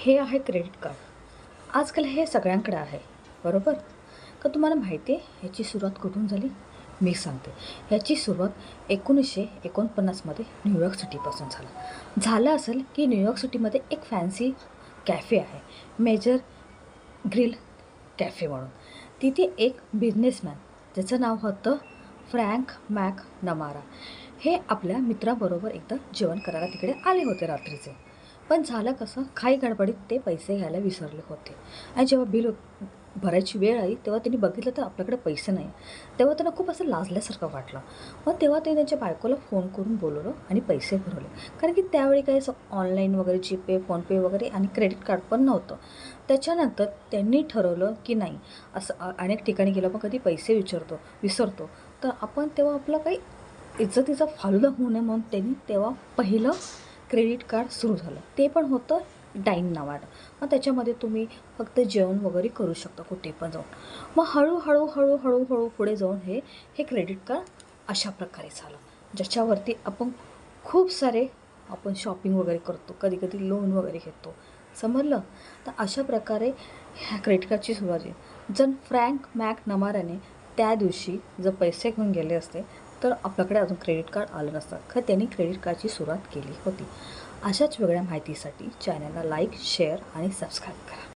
हे आहे credit card. आजकाल हे सगळ्यांकडे आहे, बरोबर? का तुम्हाला माहिती आहे ह्याची सुरुवात कुठून झाली? मी सांगते. ह्याची सुरुवात 1949मध्ये न्यूयॉर्क सिटीपासून झालं असेल की न्यूयॉर्क सिटीमध्ये एक फॅन्सी कॅफे आहे, मेजर ग्रिल कॅफे म्हणून. तिथे एक बिझनेसमॅन ज्याचं नाव होतं फ्रँक मॅक नमारा, हे आपल्या मित्राबरोबर एकदा जेवण करायला तिकडे आले होते रात्रीचे. पण झालं कसं, घाई गडबडीत ते पैसे घ्यायला विसरले होते. आणि जेव्हा बिल भरायची वेळ आली तेव्हा त्यांनी बघितलं तर आपल्याकडे पैसे नाही. तेव्हा त्यांना खूप असं लाजल्यासारखं वाटलं. मग तेव्हा ते त्यांच्या बायकोला फोन करून बोलवलं आणि पैसे भरवले. कारण की त्यावेळी काही असं ऑनलाईन वगैरे जीपे, फोनपे वगैरे आणि क्रेडिट कार्ड पण नव्हतं. त्याच्यानंतर त्यांनी ठरवलं की नाही, असं अनेक ठिकाणी गेलं पण कधी पैसे विसरतो तर आपण तेव्हा आपलं काही इज्जतीचा फालुदा होऊ नये म्हणून त्यांनी तेव्हा पहिलं क्रेडिट कार्ड सुरू झालं. ते पण होतं डाईन नावानं. मग त्याच्यामध्ये तुम्ही फक्त जेवण वगैरे करू शकता कुठे पण जाऊन. मग हळूहळू पुढे जाऊन हे क्रेडिट कार्ड अशा प्रकारे झालं, ज्याच्यावरती खूप सारे आपण शॉपिंग वगैरे करतो, कधी लोन वगैरे घेतो, समजलं? तर अशा प्रकारे ह्या क्रेडिट कार्डची सुरुवात आहे. जर फ्रँक मॅक नमाराने त्या दिवशी जर पैसे घेऊन गेले असते तर आपल्याकडे अजून क्रेडिट कार्ड आलं नसतं. खरं त्यांनी क्रेडिट कार्डची सुरुवात केली होती. अशाच वेगळ्या माहितीसाठी चॅनलला लाईक, शेअर आणि सबस्क्राईब करा.